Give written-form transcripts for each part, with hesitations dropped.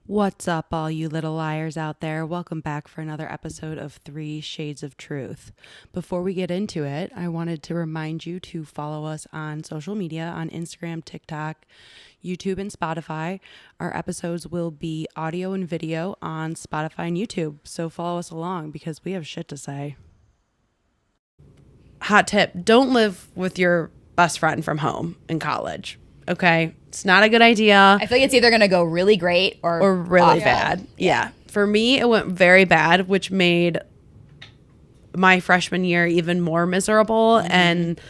What's up, all you little liars out there? Welcome back for another episode of 3 Shades of Truth. Before we get into it, I wanted to remind you to follow us on social media on Instagram, TikTok, YouTube, and Spotify. Our episodes will be audio and video on Spotify and YouTube, so follow us along because we have shit to say. Hot tip, don't live with your best friend from home in college. Okay, it's not a good idea. I feel like it's either going to go really great or really awful. bad. Yeah. For me, it went very bad, which made my freshman year even more miserable. Mm-hmm. And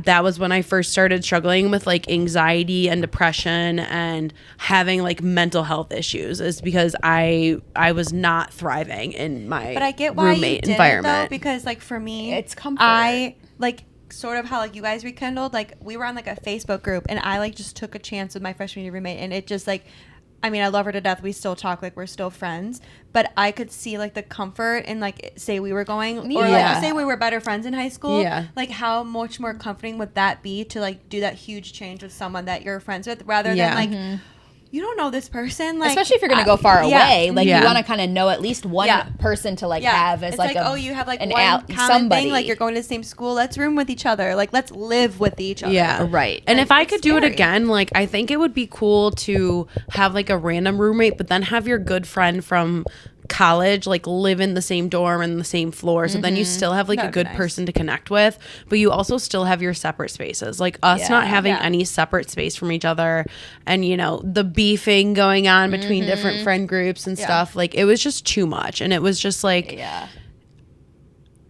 that was when I first started struggling with like anxiety and depression and having like mental health issues, is because I was not thriving in my but I get why roommate you did environment. it, though, because like for me, It's comfort. I like sort of how like you guys rekindled, like we were on like a Facebook group and I like just took a chance with my freshman year roommate, and it just like, I mean, I love her to death. We still talk, like we're still friends, but I could see like the comfort in like say we were going, or like say we were better friends in high school. Yeah. Like how much more comforting would that be to like do that huge change with someone that you're friends with, rather than like you don't know this person, like Especially if you're going to go far away. Like Yeah. you want to kind of know at least one person to like have as it's like oh, you have like an one common somebody. thing, like you're going to the same school, let's room with each other, like let's live with each other. Yeah. Right. And Like, if I it's could do it scary. again, like I think it would be cool to have like a random roommate, but then have your good friend from college like live in the same dorm and the same floor, so then you still have like That a would be good nice. person to connect with, but you also still have your separate spaces. Like us not having any separate space from each other, and you know, the beefing going on between different friend groups and stuff, like it was just too much. And it was just like It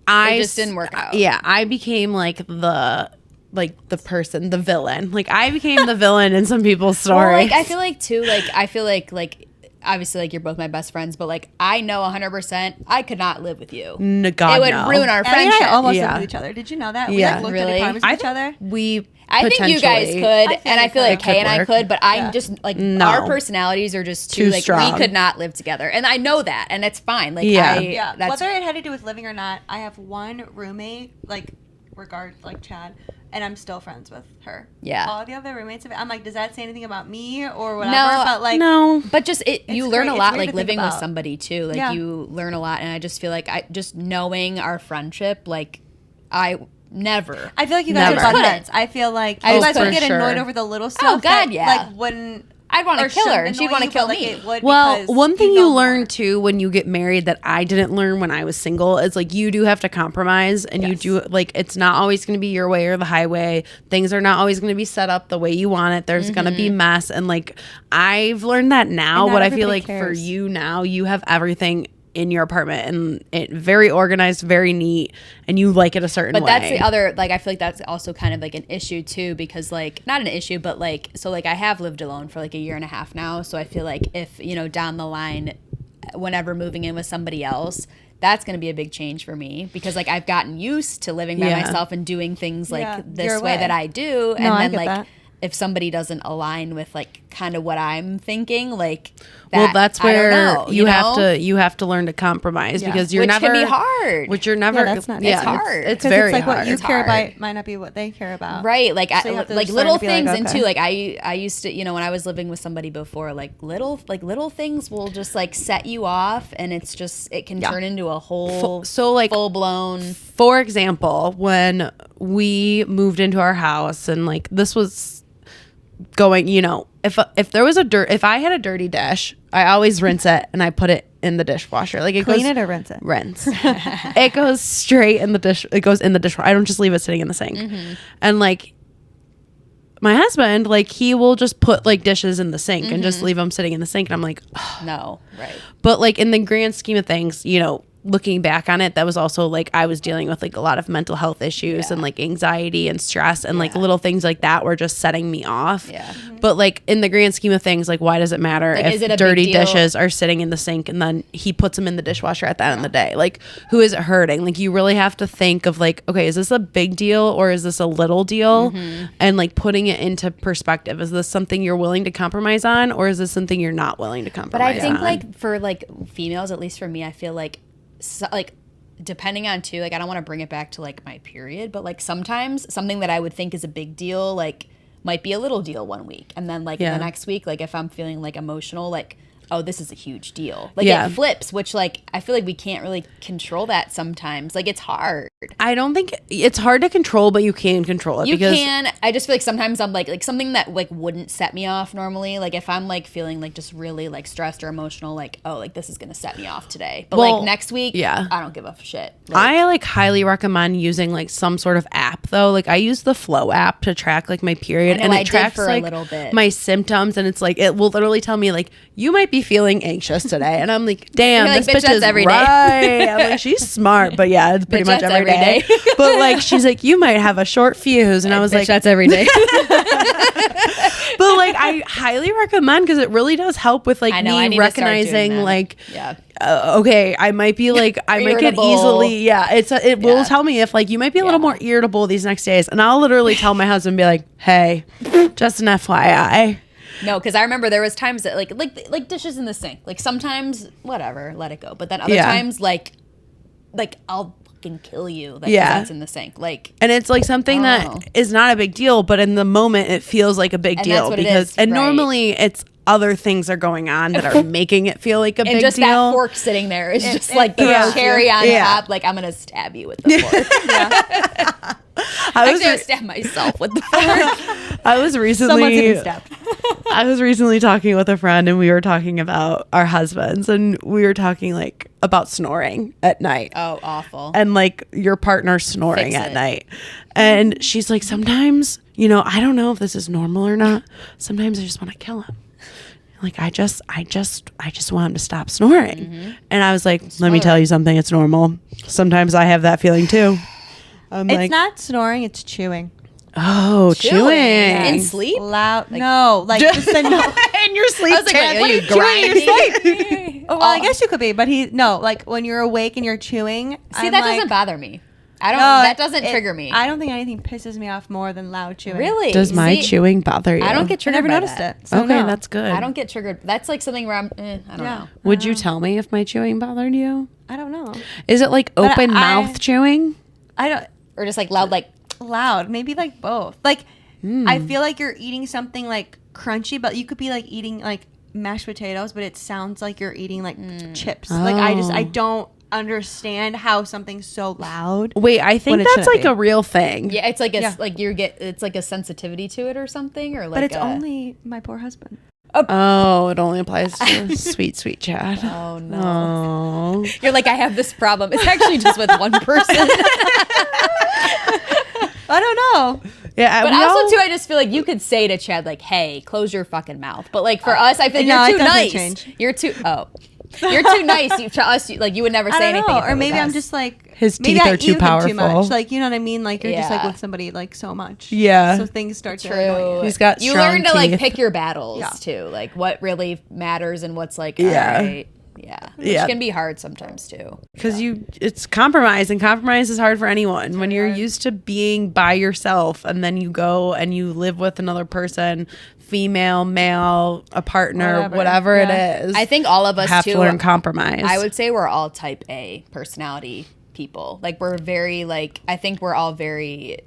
I just didn't work out. Yeah, I became like the person, the villain. Like I became the villain in some people's stories. Well, like I feel like too, like obviously like you're both my best friends, but like I know 100% I could not live with you. God, it would no. ruin our Ellie and friendship. I almost Yeah. lived with each other. Did you know that? We Yeah. like looked Really? at apartments with each other. We I think you guys potentially- could, and I you feel could. like Kay and I work. could, but I'm just like No. our personalities are just Too too like strong. we could not live together, and I know that, and it's fine. Like Yeah. Yeah, that's whether it had to do with living or not, I have one roommate, like Chad, and I'm still friends with her. Yeah. All the other roommates of it, I'm like, does that say anything about me or whatever? No, but like, no. But just you learn great. a It's lot weird like to think living with about. somebody too. Like Yeah. you learn a lot, and I just feel like I just knowing our friendship, like I never. I feel like you guys Never. are butt Couldn't. heads. I feel like I you just guys would for get annoyed sure. over the little stuff. God, that, yeah. Like wouldn't. I'd want to or kill her, shouldn't and she'd annoy want to you, kill but, like, me. it would Well, because one thing know you more. learn too when you get married that I didn't learn when I was single is like you do have to compromise, and you do like it's not always going to be your way or the highway. Things are not always going to be set up the way you want it. There's going to be mess, and like I've learned that now. And not But I feel everybody like for cares. you now, you have everything in your apartment and it very organized, very neat, and you like it a certain But way. that's the other, like, I feel like that's also kind of like an issue too, because like, not an issue, but like, so like I have lived alone for like a year and a half now. So I feel like if, you know, down the line, whenever moving in with somebody else, that's going to be a big change for me, because like I've gotten used to living by Yeah. myself and doing things like Yeah, this your way way. that I do. And No, I then get like, that. if somebody doesn't align with like kind of what I'm thinking, like, well, that's I don't where know, you know? have to learn to compromise, Yeah. because you're Which never can be hard. Which you're never. Yeah, that's not- yeah, it's hard. It's 'Cause very it's like hard. what you It's care hard. about might not be what they care about. Right, like So you have to like just learn little to be like, things and okay. too. Like I used to, you know, when I was living with somebody before, like little things will just like set you off, and it's just it can turn into a whole So like full blown. for example, when we moved into our house and like this was going, you know, if there was if I had a dirty dish, I always rinse it and I put it in the dishwasher. Like it Clean goes, it or rinse it? Rinse. It goes straight in the dish. It goes in the dishwasher. I don't just leave it sitting in the sink. And like my husband, like he will just put like dishes in the sink and just leave them sitting in the sink. And I'm like, No, right. but like in the grand scheme of things, you know, looking back on it, that was also like I was dealing with like a lot of mental health issues and like anxiety and stress and like little things like that were just setting me off. Yeah. But like in the grand scheme of things, like why does it matter Like, if is it a big dirty deal? dishes are sitting in the sink and then he puts them in the dishwasher at the end of the day? Like who is it hurting? Like you really have to think of like, okay, is this a big deal or is this a little deal? And like putting it into perspective. Is this something you're willing to compromise on, or is this something you're not willing to But compromise I think on? like for like females, at least for me, I feel like like depending on too, like I don't want to bring it back to like my period, but like sometimes something that I would think is a big deal like might be a little deal one week, and then like Yeah. the next week, like if I'm feeling like emotional, like oh, this is a huge deal. Like Yeah. it flips, which like I feel like we can't really control that sometimes. Like it's hard. I don't think it's hard to control, but you can control it. You because can. I just feel like sometimes I'm like something that like wouldn't set me off normally. Like if I'm like feeling like just really like stressed or emotional, like oh like this is gonna set me off today. But Well, like next week, yeah. I don't give a shit. Like, I like highly recommend using like some sort of app though. Like I use the Flow app to track like my period, I know, and I it did tracks for a like little bit. my symptoms, and it's like it will literally tell me like you might be feeling anxious today, and I'm like, damn, You're like, this bitch, bitch that's is every day. right. I'm like, she's smart, but yeah, it's pretty Bitch, much that's every day. But like she's like, you might have a short fuse, and I was bitch, like, that's every day. but like I highly recommend because it really does help with like I know, I me need to start doing recognizing that. like Yeah. okay, I might be like I might get Irritable. easily it will Yeah. tell me if like you might be a little Yeah. more irritable these next days, and I'll literally tell my husband, be like, hey, just an FYI. No, because I remember there was times that like dishes in the sink. Like sometimes whatever, let it go. But then other Yeah. times like I'll fucking kill you. Yeah. That's in the sink. Like And it's like something I that don't know. is not a big deal, but in the moment it feels like a big And deal that's what it because is, and right. normally it's other things are going on that are making it feel like a and big just deal. that fork sitting there is just like the throws cherry you. on Yeah. top. Like I'm gonna stab you with the fork. I was Actually, I would stab myself with the fork. I was Someone's recently getting stabbed. I was recently talking with a friend, and we were talking about our husbands, and we were talking like about snoring at night. Oh, awful. And like your partner snoring Fix at it. night. And she's like, sometimes, I don't know if this is normal or not. Sometimes I just want to kill him. Like I just want him to stop snoring. Mm-hmm. And I was like, let me tell you something, it's normal. Sometimes I have that feeling too. I'm It's like, not snoring, it's chewing. oh, chewing. in sleep. Loud. No, like just the no. In your sleep. I was like, Chad, wait, what are you doing in your sleep? grinding? Oh, well, I guess you could be, but like when you're awake and you're chewing. See, I'm that like, doesn't bother me. I don't. no, that doesn't trigger me. I don't think anything pisses me off more than loud chewing. Really? Does my See, chewing bother you? I don't get I triggered. never by noticed that. it. So Okay, no. that's good. I don't get triggered. That's like something where I'm. I don't know. Would you tell me if my chewing bothered you? I don't know. Is it like But open I- mouth chewing? I don't Or just like loud, like loud. Maybe like both. Like I feel like you're eating something like crunchy, but you could be like eating like mashed potatoes, but it sounds like you're eating like chips. Like I Oh. don't understand how something's so loud. Wait, I think When it that's shouldn't like be. a real thing. yeah, it's like a Yeah. like it's like a sensitivity to it or something, or like. But it's a, only my poor husband. Oh, it only applies to sweet, sweet Chad. Oh no! Oh. You're like, I have this problem. It's actually just with one person. I don't know. Yeah, But we also all- too, I just feel like you could say to Chad like, "Hey, close your fucking mouth." But like for us, I feel no, you're it too doesn't nice. change. You're too you're too nice. You to us, like you would never I say don't anything. know. if it Or was maybe I'm us. just like His maybe teeth I are too eat with him powerful. Too much. Like you know what I mean? Like you're just like Yeah. with somebody like so much. Yeah. So things start to annoy True. you. He's got you strong learn to like teeth. pick your battles Yeah. too, like what really matters and what's like Yeah. all right. Yeah, which Yeah. can be hard sometimes too. Because it's compromise, and compromise is hard for anyone. When you're hard. used to being by yourself, and then you go and you live with another person, female, male, a partner, whatever Yeah. it is. I think all of us have too. to learn compromise. I would say we're all type A personality people. Like we're very like I think we're all very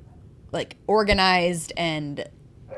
like organized and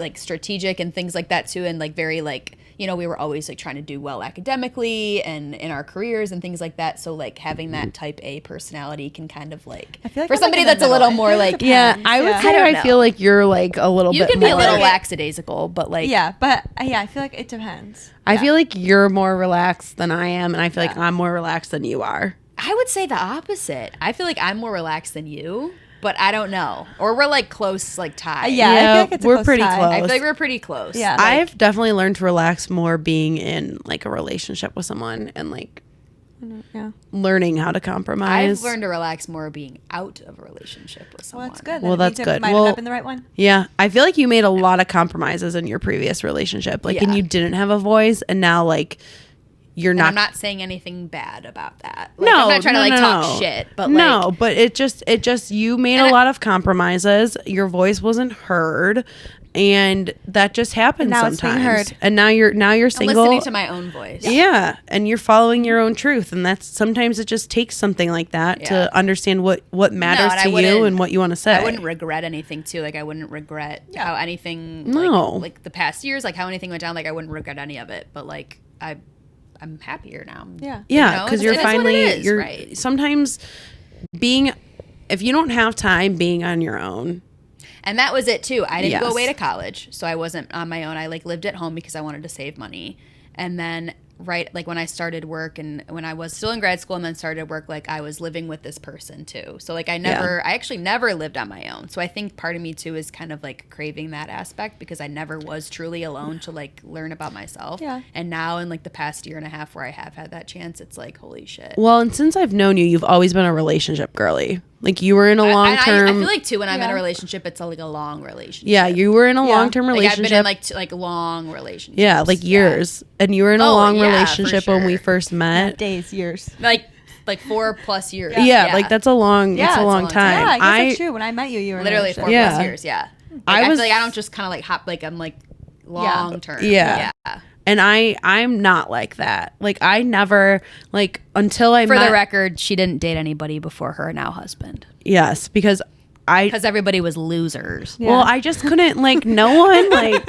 like strategic and things like that too, and like very like we were always like trying to do well academically and in our careers and things like that. So like having that type A personality can kind of like I feel like for I'm, like, somebody in the that's a middle. little I more feel like Yeah, depends. I would Yeah. say I don't I know. feel like you're like a little you bit can be a more. little like- lackadaisical, but like Yeah, but I feel like it depends. I feel like you're more relaxed than I am, and I feel like I'm more relaxed than you are. I would say the opposite. I feel like I'm more relaxed than you, but I don't know. Or we're like close, like tied. Yeah, I Yeah, feel like it's a we're close pretty tie. close. I feel like we're pretty close. Yeah. Like, I've definitely learned to relax more being in like a relationship with someone, and like Yeah. learning how to compromise. I've learned to relax more being out of a relationship with Well, someone. that's good. Well, That means that's it good. Might Well- have been the right one. Yeah, I feel like you made a lot of compromises in your previous relationship, like, and Yeah. you didn't have a voice, and now like you're And not. I'm not saying anything bad about that. Like, No, I'm not trying to no, like no, talk no. shit, but no, like but it just you made a And lot of compromises. Your voice wasn't heard, and that just happens And now it's being sometimes. heard. And now you're I'm single. listening to my own voice. Yeah, and you're following your own truth, and that's sometimes it just takes something like that Yeah. to understand what matters and I to you wouldn't- and what you want to say. I wouldn't regret anything too. Like I wouldn't regret how anything No. like the past years, like how anything went down, like I wouldn't regret any of it. But like I'm happier now. Yeah. Yeah, because you're It is what it finally is, you're right. sometimes if you don't have time being on your own. And that was it too. I didn't go Yes. away to college, so I wasn't on my own. I like lived at home because I wanted to save money. And then like when I started work and when I was still in grad school and then started work, like I was living with this person too. So like I actually never lived on my own. So I think part of me too is kind of like craving that aspect because I never was truly alone to like learn about myself. Yeah. And now in like the past year and a half where I have had that chance, it's like, holy shit. Well, and since I've known you, you've always been a relationship girly. Like you were in a long term. I feel like too when I'm in a relationship, it's like a long relationship. Yeah, you were in a long term relationship. Like I've been in like long relationships. Yeah, like years. And you were in a long yeah, relationship for when we sure. first met. Days, years. Like 4+ years. Yeah, like that's a long Yeah, it's a it's a long long time. Yeah, I guess that's true. When I met you, you were literally in a 4+ relationship. years. Yeah. Like, I I was- feel like I don't just kind of like hop. Like I'm like long term. Yeah. And I'm not like that. Like I never like until I For met the record, she didn't date anybody before her now husband Yes, because everybody was losers. Yeah. well, I just couldn't like no one like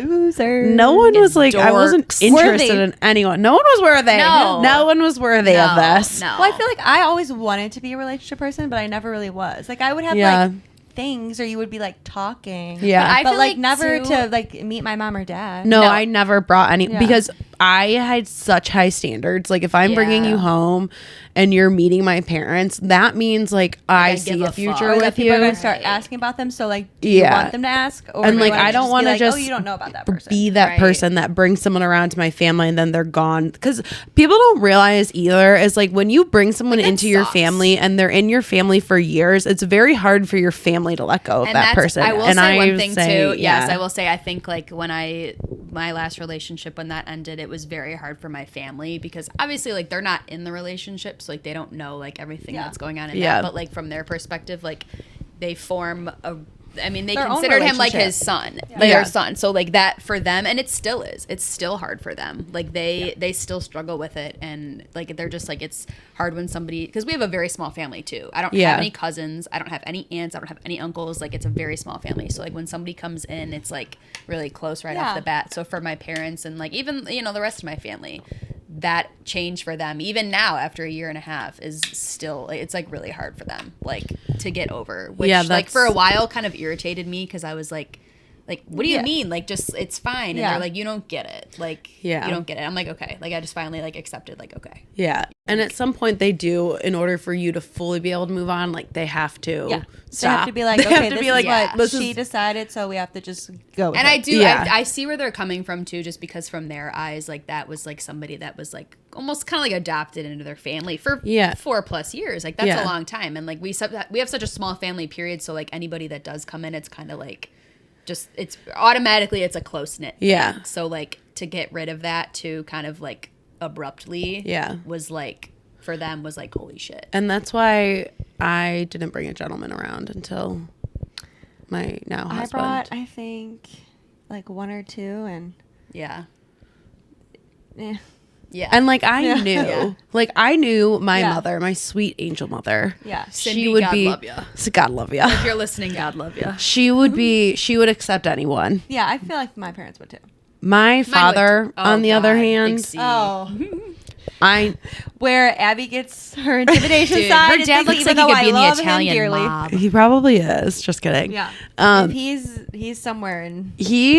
Loser. no one was like I wasn't dorks. interested Worthy. in anyone. No one was worthy. No. one was worthy of this. No. Well, I feel like I always wanted to be a relationship person, but I never really was. Like I would have Yeah. like things, or you would be like talking. Yeah. But I But feel like like never too- to like meet my mom or dad. No, No. I never brought any Yeah. because I had such high standards. Like if I'm bringing Yeah. you home and you're meeting my parents, that means like I give see a a future fuck. Or that with people are you. gonna start Right. asking about them. So like, do you Yeah. want them to ask? Or And do like you I don't want want to to just oh, you don't know about that person. be that Right. person that brings someone around to my family and then they're gone. Because people don't realize either is like when you bring someone Like, that into your sucks. family and they're in your family for years, it's very hard for your family to let go of And that that's, person. I will and say one thing say, too. Yes, yeah. I will say. I think like when my last relationship when that ended, it was very hard for my family because obviously like they're not in the relationship, so like they don't know like everything Yeah. that's going on in Yeah. that. But like from their perspective, like they form a. I mean, they Their own considered him like relationship. his son, like Yeah. their son. So like that for them, and it still is. It's still hard for them. Like they still struggle with it, and like they're just like it's hard when somebody because we have a very small family too. I don't Yeah. have any cousins. I don't have any aunts. I don't have any uncles. Like it's a very small family. So like when somebody comes in, it's like really close right Yeah. off the bat. So for my parents and like even the rest of my family, that change for them even now after a year and a half is still like, it's like really hard for them like to get over. Which Yeah, like that's- for a while kind of irritated me because I was like what do you Yeah. mean? Like just it's fine. And Yeah. they're like you don't get it. Like Yeah. you don't get it. I'm like okay. Like I just finally like accepted like okay. Yeah. And at some point they do, in order for you to fully be able to move on, like they have to Yeah. stop. They have to be like, They have okay, to this be is like, what this she is- decided, so we have to just go with And it. I do, Yeah. I see where they're coming from too, just because from their eyes, like that was like somebody that was like almost kind of like adopted into their family for Yeah. 4+ years. Like that's Yeah. a long time. And like we have such a small family period. So like anybody that does come in, it's kind of like just, it's automatically, it's a close knit. Yeah. So like to get rid of that too kind of like abruptly Yeah. was like, for them was like, holy shit. And that's why I didn't bring a gentleman around until my now I husband. brought, I think, like one or two, and Yeah. eh. Yeah. And like I Yeah. knew, Yeah. like I knew my Yeah. mother, my sweet angel mother. Yeah. Cindy, she would God be love ya. God love ya. If you're listening, God love you. She would accept anyone. Yeah, I feel like my parents would too. My father, on the other hand, Oh, I where Abby gets her intimidation Dude, side. her and dad things, looks even like he though could I be in the love him Italian dearly. mob. he probably is. Just kidding. Yeah, Um, he's somewhere in.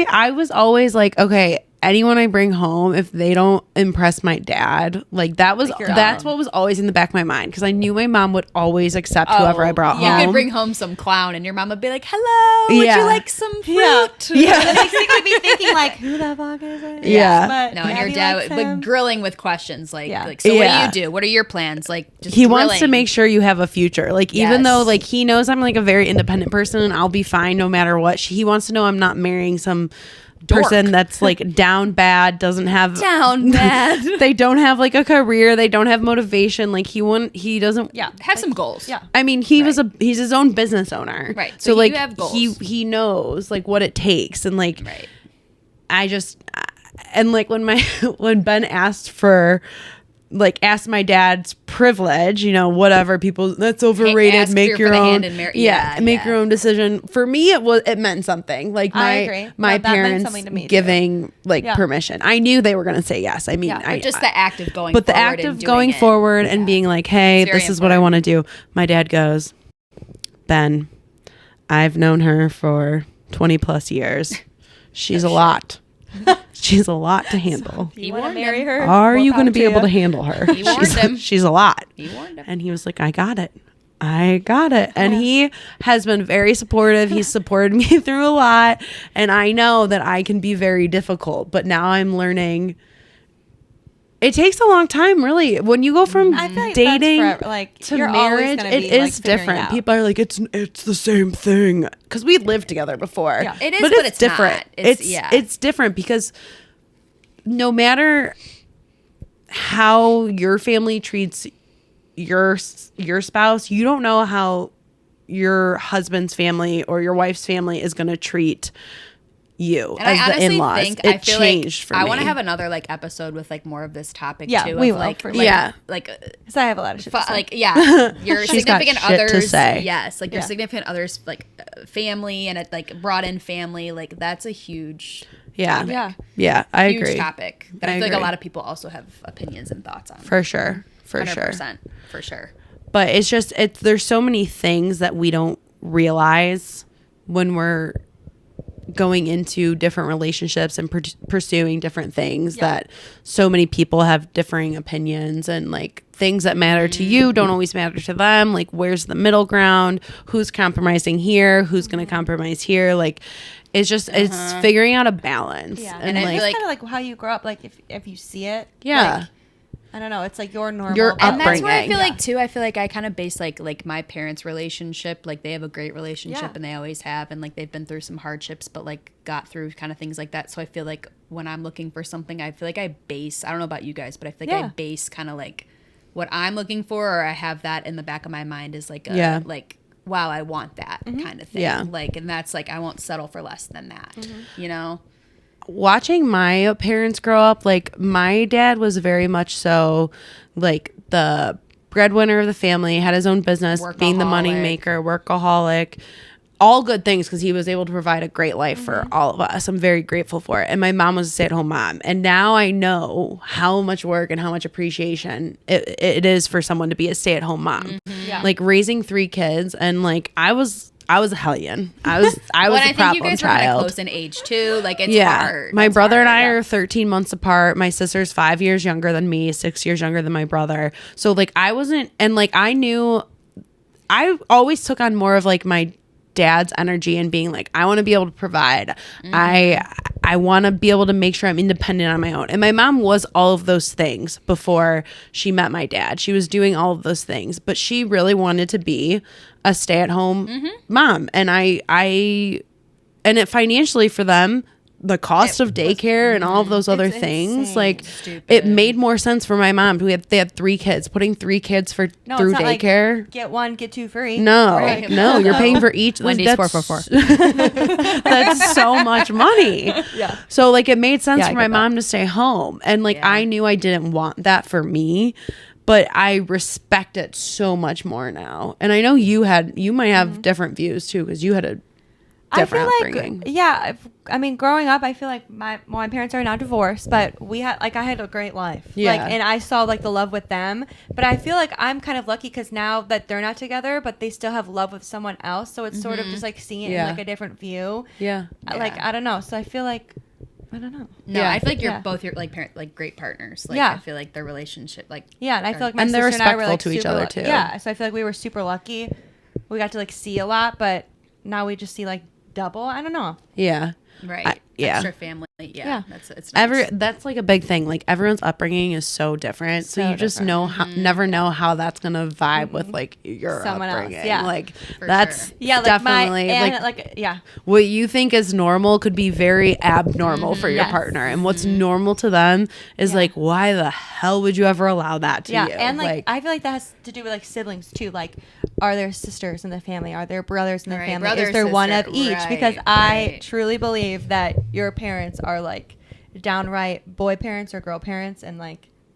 I was always like, okay, anyone I bring home, if they don't impress my dad, like that's you're that's out. what was always in the back of my mind because I knew my mom would always accept whoever I brought You home. could bring home some clown, and your mom would be like, "Hello, would Yeah. you like some fruit?" Yeah. And then they could be thinking like, who the fuck is it? Yeah. But No, and your Abby dad likes would him. like grilling with questions, like, Yeah. so what Yeah. do you do? What are your plans? Like, just He wants to grilling. make sure you have a future. Like even Yes. though like he knows I'm like a very independent person and I'll be fine no matter what. He wants to know I'm not marrying some person that's like down bad, doesn't have down bad. they don't have like a career, they don't have motivation. Like he doesn't Yeah. Have some goals. Yeah. I mean, he's his own business owner. Right. So, So like you have goals. he knows like what it takes and like Right. I just and like when Ben asked for like ask my dad's privilege, you know, whatever people, that's overrated, make your own, make your own decision. For me, it meant something. Like my parents giving permission. I knew they were going to say yes. I mean, just the act of going, forward and being like, hey, this is what I want to do. My dad goes, Ben, I've known her for 20 plus years. She's a lot. She's a lot to handle. So you want to marry her? Are you going to be able to handle her? He warned him. She's a lot. He warned him. And he was like, I got it. And he has been very supportive. He's supported me through a lot. And I know that I can be very difficult. But now I'm learning. It takes a long time, really. When you go from dating to marriage, it is different. People are like, it's the same thing. Because we lived together before. Yeah. It is, but it's different. Not. It's different because no matter how your family treats your spouse, you don't know how your husband's family or your wife's family is going to treat you and as I honestly the in-laws. Think it I feel changed like for me. I want to have another episode with more of this topic too. We will, like, for sure. Because I have a lot of shit to say. Your She's significant got shit others, to say. yes, your significant others, family, and it brought in family, that's a huge topic. I agree. Huge topic that I feel like a lot of people also have opinions and thoughts on. For sure. 100%, for sure. But it's just there's so many things that we don't realize when we're going into different relationships and pursuing different things that so many people have differing opinions, and things that matter to you don't always matter to them. Where's the middle ground? Who's compromising here? Who's going to compromise here? It's just it's figuring out a balance. And I feel kind of how you grow up. If you see it, I don't know. It's your normal. And that's where I feel too. I feel like I kind of base like my parents' relationship. They have a great relationship and they always have, and they've been through some hardships, but got through kind of things like that. So I feel like when I'm looking for something, I feel like I base. I don't know about you guys, but I feel like I base kind of what I'm looking for, or I have that in the back of my mind is wow, I want that kind of thing. Yeah. And that's I won't settle for less than that. You know. Watching my parents grow up, my dad was very much so the breadwinner of the family, had his own business, being the money maker, workaholic, all good things because he was able to provide a great life for all of us. I'm very grateful for it. And my mom was a stay-at-home mom. And now I know how much work and how much appreciation it is for someone to be a stay-at-home mom. Raising 3 kids, and I was a hellion. I was a problem child. I think you guys were kind of close in age too. It's hard. My brother and I are 13 months apart. My sister's 5 years younger than me, 6 years younger than my brother. So I wasn't, and I knew, I always took on more of my dad's energy and being I want to be able to provide. I want to be able to make sure I'm independent on my own. And my mom was all of those things before she met my dad. She was doing all of those things, but she really wanted to be a stay-at-home mom. And and it financially for them, the cost of daycare and all of those other things, it made more sense for my mom. They had 3 kids, putting 3 kids through daycare. Get 1, get 2 free. No, you're paying for each. Wendy's 444. That's so much money. Yeah. So it made sense for my mom to stay home, and I knew I didn't want that for me. But I respect it so much more now. And I know you might have different views too, because you had a different upbringing. Growing up, I feel like my parents are now divorced, but we had I had a great life. Yeah. And I saw the love with them. But I feel like I'm kind of lucky because now that they're not together, but they still have love with someone else. So it's sort of just seeing it in a different view. Yeah. I don't know. So I feel I don't know. No, I feel like you're both great partners. I feel like their relationship and I feel like my and they're sister and I were respectful to each other too. Yeah, so I feel like we were super lucky. We got to see a lot, but now we just see double. I don't know. Yeah. Right. Extra family. Yeah. It's nice. That's a big thing. Everyone's upbringing is so different. So you just never know how that's going to vibe with your someone upbringing. Else. Yeah. That's definitely what you think is normal could be very abnormal for your partner. And what's normal to them is why the hell would you ever allow that to you? And I feel like that has to do with siblings too. Are there sisters in the family? Are there brothers in the family? Is there one of each? Because I truly believe that your parents are downright boy parents or girl parents, and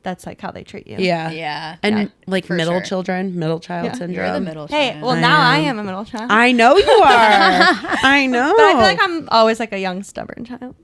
that's like how they treat you. Yeah. Yeah. And Yeah, like for middle sure. children, middle child Yeah. syndrome. You're the middle Hey, child. well, now I am a middle child. I know you are. I know. but I feel like I'm always like a young, stubborn child.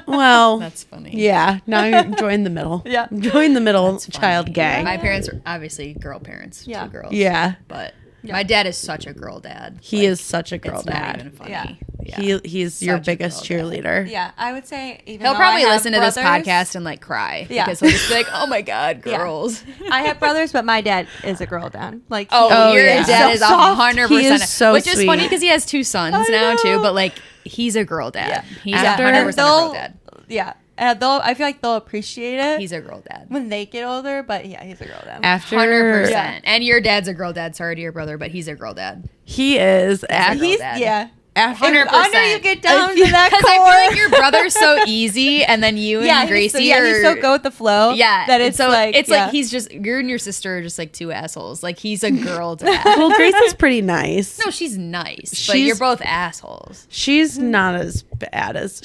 Well, That's funny. yeah. Now you join the middle. Yeah. Join the middle That's funny. child gang. My parents are obviously girl parents. Yeah. 2 girls. Yeah. But Yeah. my dad is such a girl dad. He is such a girl it's dad. not even funny. Yeah. He's your Such a biggest girl dad. cheerleader. Yeah, I would say even He'll though probably I have listen to this brothers- podcast and like cry. Yeah. Because he'll just be like, oh my God, Yeah. girls. I have brothers, but my dad is a girl dad. Like, Oh, your yeah. dad So is soft. 100%. He is so which is sweet. funny because he has 2 sons I now know. too, but like he's a girl dad. Yeah. He's After- 100% a girl dad. Yeah, I feel like they'll appreciate it He's a girl dad. when they get older. But yeah, he's a girl dad. After 100%. Yeah. And your dad's a girl dad. Sorry to your brother, but he's a girl dad. he is. a girl He's dad. yeah. After 100%. The under you get down to that Because core. I feel like your brother's so easy, and then you and yeah, Gracie he's so go with the flow. Yeah, that it's so like it's yeah. like he's just you and your sister are just like 2 assholes. Like he's a girl dad. well, Grace is pretty nice. No, she's nice, but She's- you're both assholes. She's not as bad as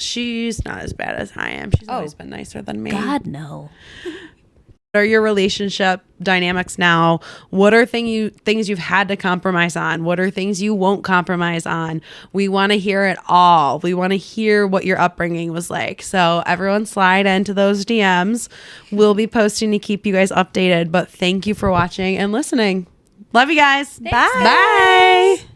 I am. She's always been nicer than me. no. What are your relationship dynamics now? What are things you've had to compromise on? What are things you won't compromise on? We want to hear it all. We want to hear what your upbringing was like. So everyone slide into those DMs. We'll be posting to keep you guys updated. But thank you for watching and listening. Love you guys. Thanks. Bye. Bye.